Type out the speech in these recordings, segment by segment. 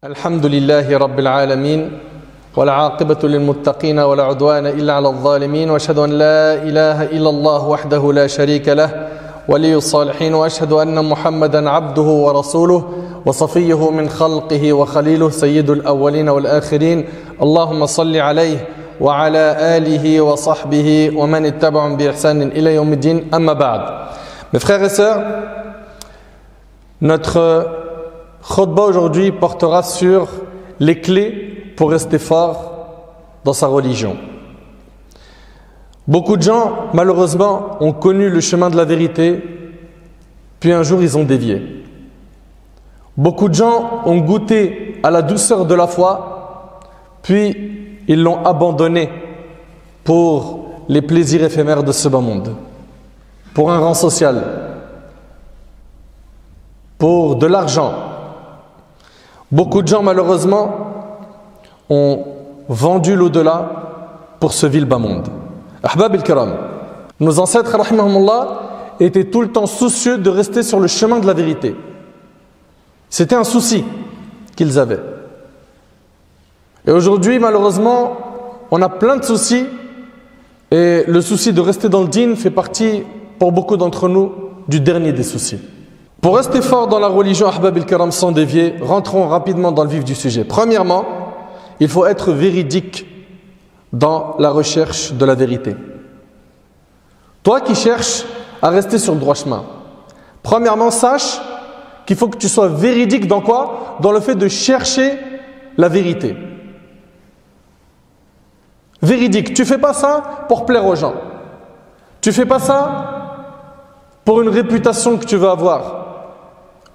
الحمد لله رب العالمين والعاقبة للمتقين ولا عدوان إلا على الظالمين وأشهد أن لا إله إلا الله وحده لا شريك له ولي الصالحين وأشهد أن محمدا عبده ورسوله وصفيه من خلقه وخليله سيد الأولين والآخرين اللهم صل عليه وعلى آله وصحبه ومن اتبعهم بإحسان إلى يوم الدين أما بعد. Mes frères et sœurs, notre khutbah aujourd'hui portera sur les clés pour rester fort dans sa religion. Beaucoup de gens, malheureusement, ont connu le chemin de la vérité, puis un jour ils ont dévié. Beaucoup de gens ont goûté à la douceur de la foi, puis ils l'ont abandonnée pour les plaisirs éphémères de ce bas monde, pour un rang social, pour de l'argent. Beaucoup de gens, malheureusement, ont vendu l'au-delà pour ce vil bas monde. Ahbab al-Kiram, nos ancêtres, rahimahumullah, étaient tout le temps soucieux de rester sur le chemin de la vérité. C'était un souci qu'ils avaient. Et aujourd'hui, malheureusement, on a plein de soucis et le souci de rester dans le dîn fait partie, pour beaucoup d'entre nous, du dernier des soucis. Pour rester fort dans la religion, Ahbab al-Kiram, sans dévier, rentrons rapidement dans le vif du sujet. Premièrement, il faut être véridique dans la recherche de la vérité. Toi qui cherches à rester sur le droit chemin, premièrement, sache qu'il faut que tu sois véridique dans quoi? Dans le fait de chercher la vérité. Véridique, tu ne fais pas ça pour plaire aux gens. Tu ne fais pas ça pour une réputation que tu veux avoir.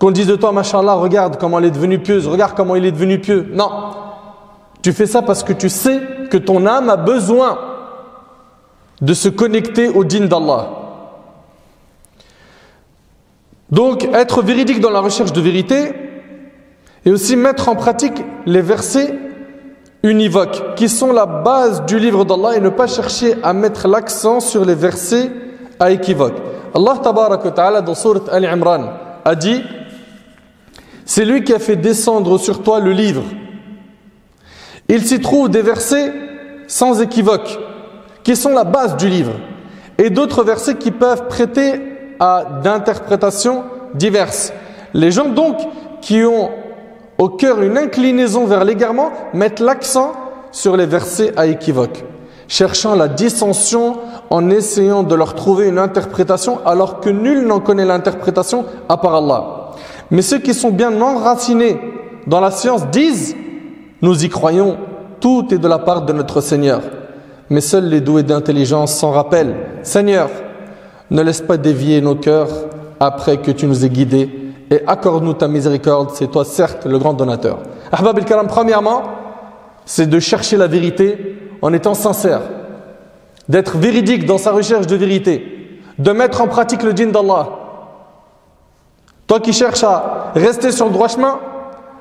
Qu'on dise de toi, machallah, regarde comment elle est devenue pieuse, regarde comment il est devenu pieux. Non, tu fais ça parce que tu sais que ton âme a besoin de se connecter au dîn d'Allah. Donc, être véridique dans la recherche de vérité et aussi mettre en pratique les versets univoques qui sont la base du livre d'Allah et ne pas chercher à mettre l'accent sur les versets à équivoque. Allah tabarak wa ta'ala dans sourate Al-Imran a dit: c'est lui qui a fait descendre sur toi le livre. Il s'y trouve des versets sans équivoque qui sont la base du livre et d'autres versets qui peuvent prêter à d'interprétations diverses. Les gens donc qui ont au cœur une inclinaison vers l'égarement mettent l'accent sur les versets à équivoque, cherchant la dissension en essayant de leur trouver une interprétation alors que nul n'en connaît l'interprétation à part Allah. Mais ceux qui sont bien enracinés dans la science disent: nous y croyons, tout est de la part de notre Seigneur. Mais seuls les doués d'intelligence s'en rappellent: Seigneur, ne laisse pas dévier nos cœurs après que tu nous aies guidés et accorde-nous ta miséricorde, c'est toi certes le grand donateur. Ahbab al-Kiram, premièrement, c'est de chercher la vérité en étant sincère, d'être véridique dans sa recherche de vérité, de mettre en pratique le dîn d'Allah. Toi qui cherches à rester sur le droit chemin,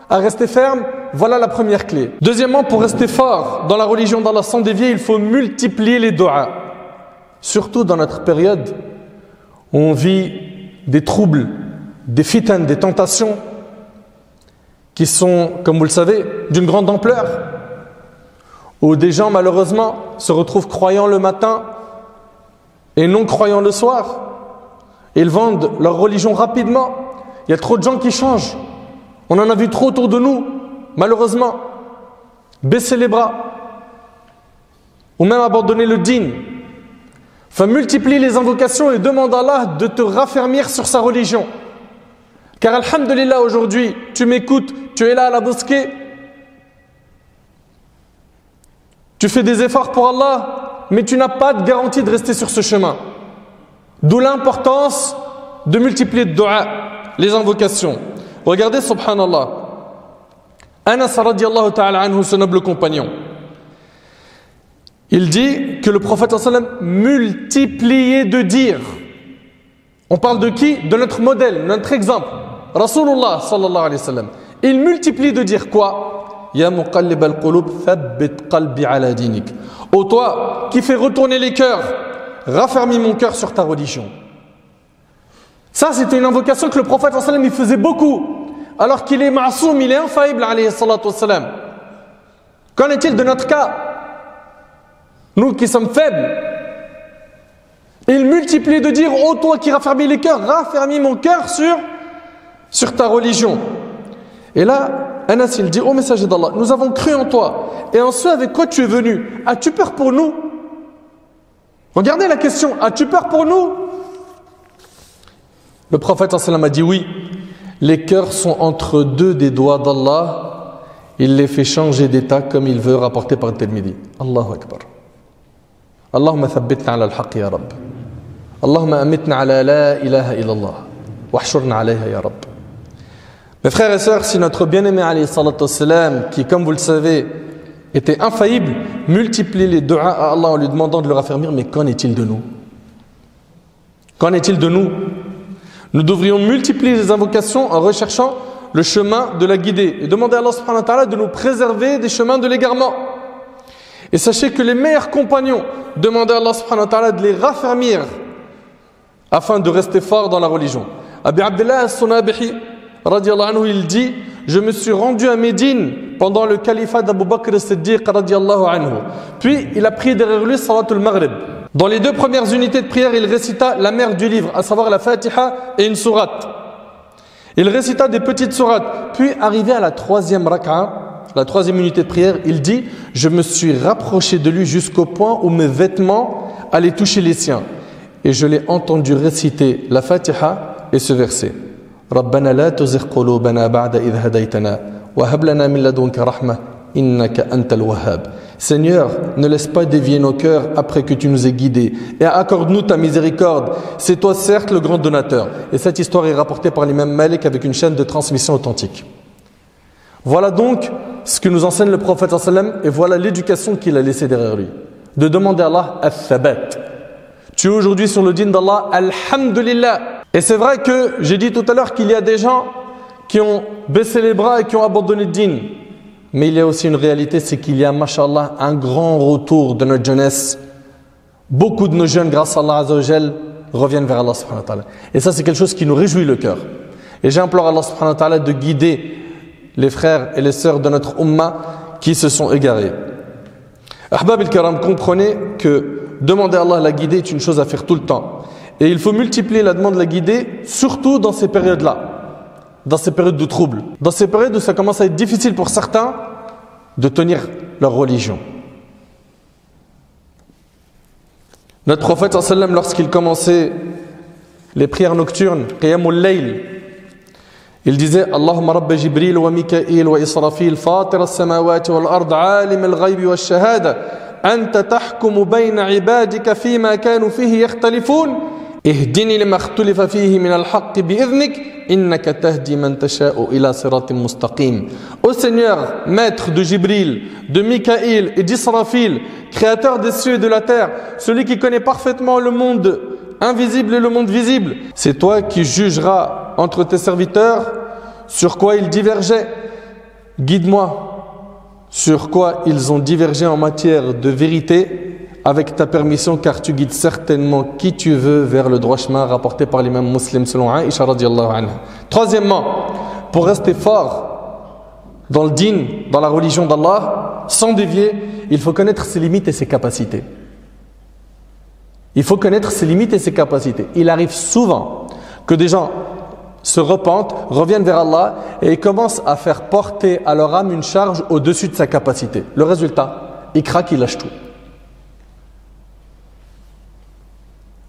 à rester ferme, voilà la première clé. Deuxièmement, pour rester fort dans la religion d'Allah sans dévier, il faut multiplier les du'as. Surtout dans notre période où on vit des troubles, des fitan, des tentations qui sont, comme vous le savez, d'une grande ampleur, où des gens malheureusement se retrouvent croyants le matin et non croyants le soir. Ils vendent leur religion rapidement. Il y a trop de gens qui changent. On en a vu trop autour de nous, malheureusement. Baisser les bras ou même abandonner le dîn. Enfin, multiplie les invocations et demande à Allah de te raffermir sur sa religion. Car alhamdulillah, aujourd'hui, tu m'écoutes, tu es là à la mosquée, tu fais des efforts pour Allah, mais tu n'as pas de garantie de rester sur ce chemin. D'où l'importance de multiplier le dua, les invocations. Regardez, subhanallah, Anas radiallahu ta'ala anhu, ce noble compagnon, il dit que le prophète sallam multipliait de dire. On parle de qui? De notre modèle, notre exemple. Rasulullah sallallahu alayhi wa sallam. Il multiplie de dire quoi? Ya muqallib al-qulub, thabbit qalbi ala dinik. Ô toi qui fais retourner les cœurs, raffermis mon cœur sur ta religion. Ça, c'était une invocation que le prophète sallam il faisait beaucoup. alors qu'il est ma'soum, il est infaillible, alayhi salatu wassalam. Qu'en est-il de notre cas? Nous qui sommes faibles. Il multiplie de dire, ô toi qui raffermis les cœurs, raffermis mon cœur sur ta religion. Et là, Anas il dit, ô messager d'Allah, nous avons cru en toi. Et en ce avec quoi tu es venu? As-tu peur pour nous? Regardez la question, as-tu peur pour nous? Le prophète sallam a dit oui. Les cœurs sont entre deux des doigts d'Allah. Il les fait changer d'état comme il veut, rapporter par Tirmidhi. Allahu Akbar. Allahumma thabbitna ala al-haqq ya Rabb. Allahumma amitna ala la ilaha illallah. Wahshurna alayha ya Rabb. Mes frères et sœurs, si notre bien-aimé alayhi salatu wassalam, qui comme vous le savez était infaillible, multiplie les du'a à Allah en lui demandant de le raffermir, mais qu'en est-il de nous? Qu'en est-il de nous? Nous devrions multiplier les invocations en recherchant le chemin de la guidée et demander à Allah subhanahu wa ta'ala de nous préserver des chemins de l'égarement. Et sachez que les meilleurs compagnons demandaient à Allah subhanahu wa ta'ala de les raffermir afin de rester forts dans la religion. Abi Abdullah as-Sunabihi radiyallahu anhu, il dit: je me suis rendu à Médine pendant le califat d'Abu Bakr as-Siddiq radiyallahu anhu. Puis il a prié derrière lui salatul maghrib. Dans les deux premières unités de prière, il récita la mère du livre, à savoir la Fatiha et une sourate. Il récita des petites sourates. Puis arrivé à la troisième raka'a, la troisième unité de prière, il dit: je me suis rapproché de lui jusqu'au point où mes vêtements allaient toucher les siens. Et je l'ai entendu réciter la Fatiha et ce verset: Rabbana la tuzigh qulubana ba'da idh hadaytana wa hab lana min ladunka rahmah innaka antal wahhab. Seigneur, ne laisse pas dévier nos cœurs après que tu nous aies guidés et accorde-nous ta miséricorde. C'est toi certes le grand donateur. Et cette histoire est rapportée par l'imam Malik avec une chaîne de transmission authentique. Voilà donc ce que nous enseigne le prophète sallam et voilà l'éducation qu'il a laissée derrière lui. De demander à Allah al-thabat. Tu es aujourd'hui sur le din d'Allah, alhamdulillah. Et c'est vrai que j'ai dit tout à l'heure qu'il y a des gens qui ont baissé les bras et qui ont abandonné le din. Mais il y a aussi une réalité, c'est qu'il y a, mashallah, un grand retour de notre jeunesse. Beaucoup de nos jeunes, grâce à Allah Azza wa Jal, reviennent vers Allah subhanahu wa ta'ala. Et ça, c'est quelque chose qui nous réjouit le cœur. Et j'implore Allah subhanahu wa ta'ala de guider les frères et les sœurs de notre ummah qui se sont égarés. Ahbab al-Karam, comprenez que demander à Allah la guider est une chose à faire tout le temps. Et il faut multiplier la demande de la guider, surtout dans ces périodes-là. Dans ces périodes de trouble, dans ces périodes où ça commence à être difficile pour certains de tenir leur religion. Notre prophète sallallahu alayhi wa sallam, lorsqu'il commençait les prières nocturnes, qiyamul layl, il disait: Allahumma rabba Jibril wa Mikail wa Israfil fatir as-samawati wal ard alim al-ghaybi wa ash-shahada anta tahkumu bayna ibadika fima kanu fihi yakhtalifun ihdini lima ikhtalafa fihi min al-haqq bi'idhnik innaka tahdi man tasha'u ila siratin mustaqim. Ô Seigneur, maître de Jibril, de Mikaïl et d'Israfil, créateur des cieux et de la terre, celui qui connaît parfaitement le monde invisible et le monde visible, c'est toi qui jugeras entre tes serviteurs sur quoi ils divergeaient. Guide-moi sur quoi ils ont divergé en matière de vérité avec ta permission, car tu guides certainement qui tu veux vers le droit chemin, rapporté par l'imam Muslim selon Aïcha radiyallahu anha. Troisièmement, pour rester fort dans le din, dans la religion d'Allah, sans dévier, il faut connaître ses limites et ses capacités. Il faut connaître ses limites et ses capacités. Il arrive souvent que des gens se repentent, reviennent vers Allah et commencent à faire porter à leur âme une charge au-dessus de sa capacité. Le résultat, ils craquent, ils lâchent tout.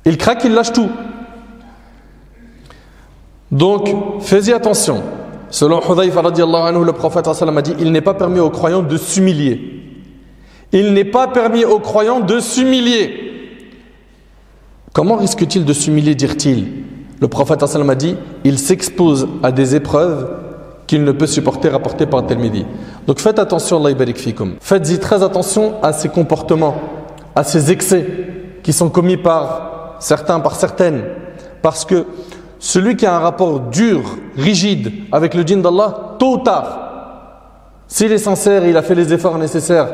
Il craque, il lâche tout. Donc, faites-y attention. Selon Hudhayfa radiyallahu anhu, le prophète sallam a dit: il n'est pas permis aux croyants de s'humilier. Il n'est pas permis aux croyants de s'humilier. Comment risque-t-il de s'humilier, dirent-ils? Le prophète sallam a dit: il s'expose à des épreuves qu'il ne peut supporter, rapportées par Tirmidhi. Donc faites attention, Allah yabarik fikum. Faites-y très attention à ces comportements, à ces excès qui sont commis par certains, par certaines, parce que celui qui a un rapport dur, rigide avec le din d'Allah, tôt ou tard, s'il est sincère, il a fait les efforts nécessaires,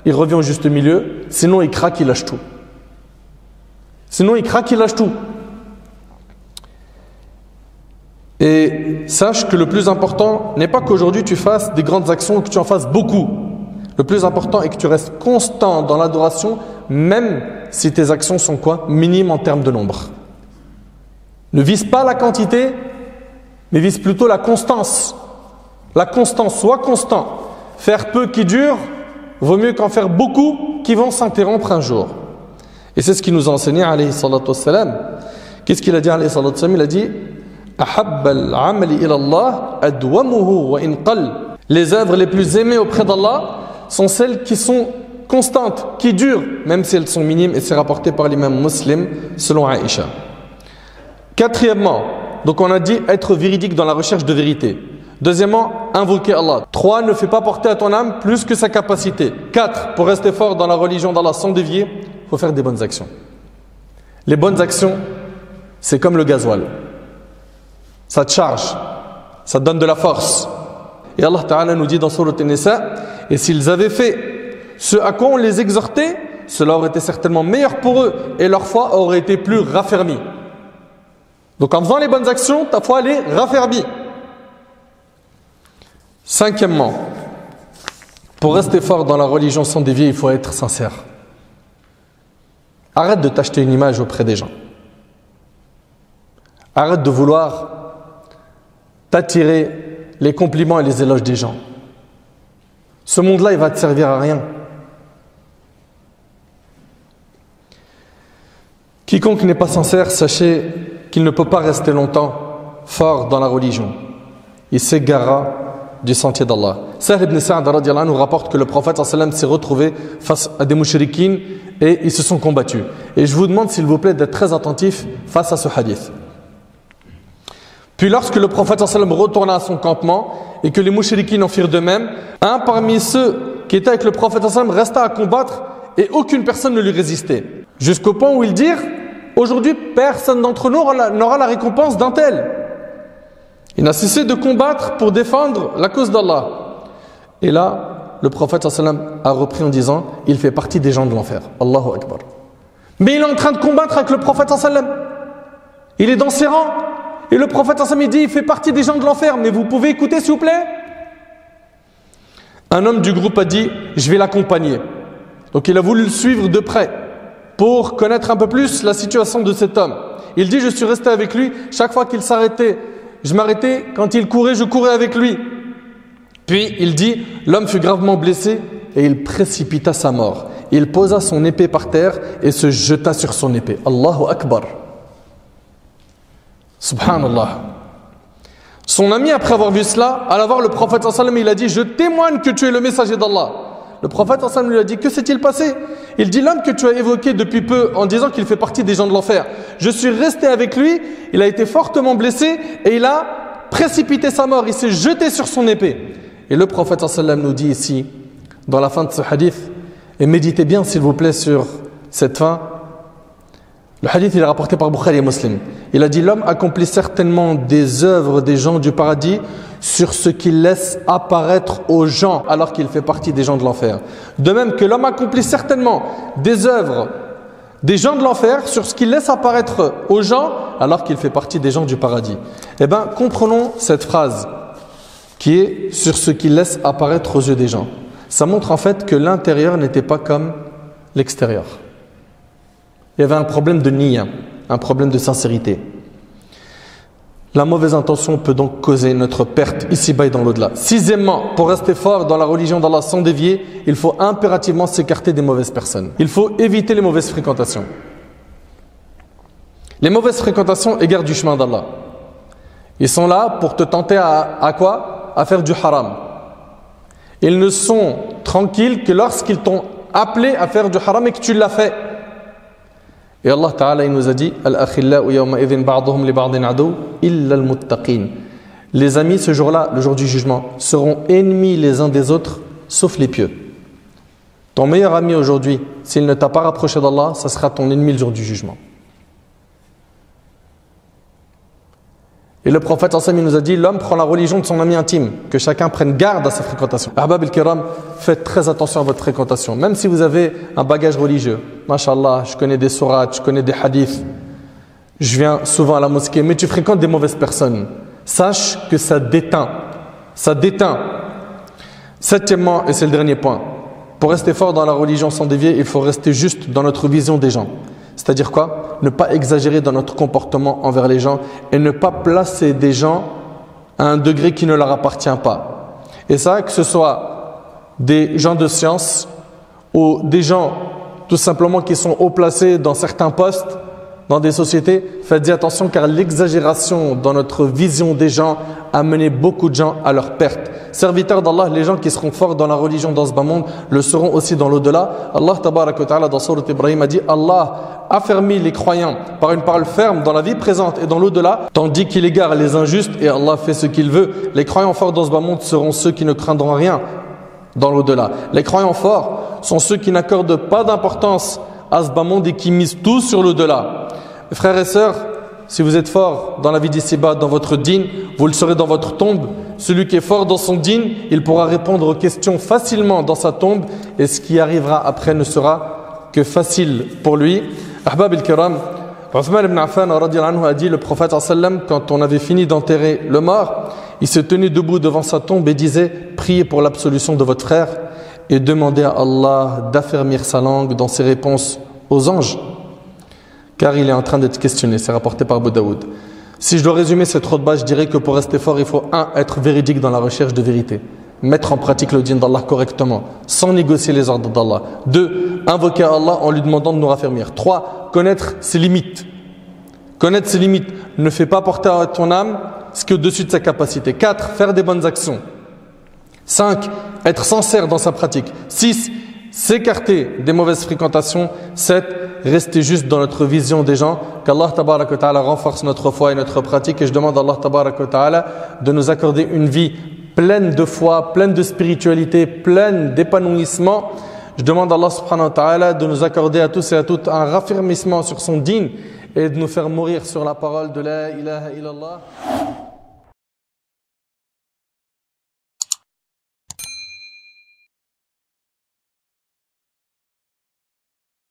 il revient au juste milieu, sinon il craque, il lâche tout. Sinon il craque, il lâche tout. Et sache que le plus important n'est pas qu'aujourd'hui tu fasses des grandes actions ou que tu en fasses beaucoup. Le plus important est que tu restes constant dans l'adoration, même si tes actions sont quoi? Minimes en termes de nombre. Ne vise pas la quantité, mais vise plutôt la constance. La constance, sois constant. Faire peu qui dure, vaut mieux qu'en faire beaucoup qui vont s'interrompre un jour. Et c'est ce qu'il nous a enseigné, alayhi salatu wassalam. Qu'est-ce qu'il a dit, alayhi salatu wassalam? Il a dit les œuvres les plus aimées auprès d'Allah sont celles qui sont constantes, qui durent, même si elles sont minimes, et c'est rapporté par l'imam Muslim selon Aïcha. Quatrièmement, donc on a dit être véridique dans la recherche de vérité. Deuxièmement, invoquer Allah. 3, ne fais pas porter à ton âme plus que sa capacité. 4, pour rester fort dans la religion d'Allah sans dévier, il faut faire des bonnes actions. Les bonnes actions, c'est comme le gasoil. Ça te charge, ça te donne de la force. Et Allah Ta'ala nous dit dans Sourate An-Nisa, et s'ils avaient fait ce à quoi on les exhortait, cela aurait été certainement meilleur pour eux et leur foi aurait été plus raffermie. Donc en faisant les bonnes actions, ta foi elle est raffermie. Cinquièmement, pour rester fort dans la religion sans dévier, il faut être sincère. Arrête de t'acheter une image auprès des gens. Arrête de vouloir t'attirer les compliments et les éloges des gens. Ce monde-là, il va te servir à rien. Quiconque n'est pas sincère, sachez qu'il ne peut pas rester longtemps fort dans la religion. Il s'égara du sentier d'Allah. Sahl ibn Sa'd radiyallahu anhu nous rapporte que le prophète sallallahu alayhi wa sallam s'est retrouvé face à des mouchriquines et ils se sont combattus. Et je vous demande s'il vous plaît d'être très attentif face à ce hadith. Puis lorsque le prophète sallallahu alayhi wa sallam retourna à son campement et que les mouchriquines en firent de même, un parmi ceux qui étaient avec le prophète sallallahu alayhi wa sallam resta à combattre et aucune personne ne lui résistait. Jusqu'au point où ils dirent: aujourd'hui personne d'entre nous n'aura la récompense d'un tel. Il n'a cessé de combattre pour défendre la cause d'Allah. Et là, le prophète sallallahu alayhi wa sallam a repris en disant: il fait partie des gens de l'enfer. Allahu Akbar. Mais il est en train de combattre avec le prophète sallallahu alayhi wa sallam. Il est dans ses rangs. Et le prophète sallallahu alayhi wa sallam dit: il fait partie des gens de l'enfer. Mais vous pouvez écouter s'il vous plaît? Un homme du groupe a dit: je vais l'accompagner. Donc il a voulu le suivre de près pour connaître un peu plus la situation de cet homme. Il dit: je suis resté avec lui. Chaque fois qu'il s'arrêtait, je m'arrêtais. Quand il courait, je courais avec lui. Puis il dit: l'homme fut gravement blessé et il précipita sa mort. Il posa son épée par terre et se jeta sur son épée. Allahu Akbar. Subhanallah. Son ami, après avoir vu cela, alla voir le prophète sallallahu alayhi wa sallam, il a dit: je témoigne que tu es le messager d'Allah. Le prophète sallallahu alayhi wa sallam lui a dit: que s'est-il passé? Il dit: l'homme que tu as évoqué depuis peu en disant qu'il fait partie des gens de l'enfer, je suis resté avec lui, il a été fortement blessé et il a précipité sa mort, il s'est jeté sur son épée. Et le prophète sallallahu alayhi wa sallam nous dit ici, dans la fin de ce hadith, et méditez bien s'il vous plaît sur cette fin. Le hadith il est rapporté par Bukhari et Muslim. Il a dit: l'homme accomplit certainement des œuvres des gens du paradis sur ce qu'il laisse apparaître aux gens alors qu'il fait partie des gens de l'enfer. De même que l'homme accomplit certainement des œuvres des gens de l'enfer sur ce qu'il laisse apparaître aux gens alors qu'il fait partie des gens du paradis. Eh bien, comprenons cette phrase qui est sur ce qu'il laisse apparaître aux yeux des gens. Ça montre en fait que l'intérieur n'était pas comme l'extérieur. Il y avait un problème de niyya, un problème de sincérité. La mauvaise intention peut donc causer notre perte ici-bas et dans l'au-delà. Sixièmement, pour rester fort dans la religion d'Allah sans dévier, il faut impérativement s'écarter des mauvaises personnes. Il faut éviter les mauvaises fréquentations. Les mauvaises fréquentations égarent du chemin d'Allah. Ils sont là pour te tenter à quoi? À faire du haram. Ils ne sont tranquilles que lorsqu'ils t'ont appelé à faire du haram et que tu l'as fait. Et Allah Ta'ala il nous a dit: Al-akhillau yawma idhin ba'duhum li ba'din adu illa al-muttaqin. Les amis ce jour-là, le jour du jugement, seront ennemis les uns des autres sauf les pieux. Ton meilleur ami aujourd'hui, s'il ne t'a pas rapproché d'Allah, ça sera ton ennemi le jour du jugement. Et le prophète sallallahu alayhi wa sallam nous a dit: l'homme prend la religion de son ami intime, que chacun prenne garde à sa fréquentation. Ahbab al-kiram, faites très attention à votre fréquentation. Même si vous avez un bagage religieux, mashallah, je connais des sourates, je connais des hadiths, je viens souvent à la mosquée, mais tu fréquentes des mauvaises personnes. Sache que ça déteint. Ça déteint. Septièmement, et c'est le dernier point, pour rester fort dans la religion sans dévier, il faut rester juste dans notre vision des gens. C'est-à-dire quoi? Ne pas exagérer dans notre comportement envers les gens et ne pas placer des gens à un degré qui ne leur appartient pas. Et ça, que ce soit des gens de science ou des gens tout simplement qui sont haut placés dans certains postes, dans des sociétés, faites-y attention car l'exagération dans notre vision des gens a mené beaucoup de gens à leur perte. Serviteurs d'Allah, les gens qui seront forts dans la religion dans ce bas monde le seront aussi dans l'au-delà. Allah tabaraka wa ta'ala dans Sourate Ibrahim a dit Allah affermit les croyants par une parole ferme dans la vie présente et dans l'au-delà, tandis qu'il égare les injustes et Allah fait ce qu'il veut. Les croyants forts dans ce bas monde seront ceux qui ne craindront rien dans l'au-delà. Les croyants forts sont ceux qui n'accordent pas d'importance à ce bas monde et qui misent tout sur l'au-delà. Frères et sœurs, si vous êtes forts dans la vie d'ici-bas, dans votre dîn, vous le serez dans votre tombe. Celui qui est fort dans son dîn, il pourra répondre aux questions facilement dans sa tombe et ce qui arrivera après ne sera que facile pour lui. Ahbab al-Kiram, Uthman ibn Affan radiyallahu anhu a dit, le prophète sallam, quand on avait fini d'enterrer le mort, il se tenait debout devant sa tombe et disait « Priez pour l'absolution de votre frère et demandez à Allah d'affermir sa langue dans ses réponses aux anges. » Car il est en train d'être questionné, c'est rapporté par Abu Daoud. Si je dois résumer cette khutbah, je dirais que pour rester fort, il faut 1. Être véridique dans la recherche de vérité. Mettre en pratique le dîn d'Allah correctement, sans négocier les ordres d'Allah. 2. Invoquer Allah en lui demandant de nous raffermir. 3. Connaître ses limites. Connaître ses limites. Ne fais pas porter à ton âme ce qui est au-dessus de sa capacité. 4. Faire des bonnes actions. 5. Être sincère dans sa pratique. 6. S'écarter des mauvaises fréquentations. 7. Rester juste dans notre vision des gens. Qu'Allah tabaraka wa ta'ala renforce notre foi et notre pratique. Et je demande à Allah tabaraka wa ta'ala de nous accorder une vie pleine de foi, pleine de spiritualité, pleine d'épanouissement. Je demande à Allah subhanahu wa ta'ala de nous accorder à tous et à toutes un raffermissement sur son dîn et de nous faire mourir sur la parole de la ilaha illallah.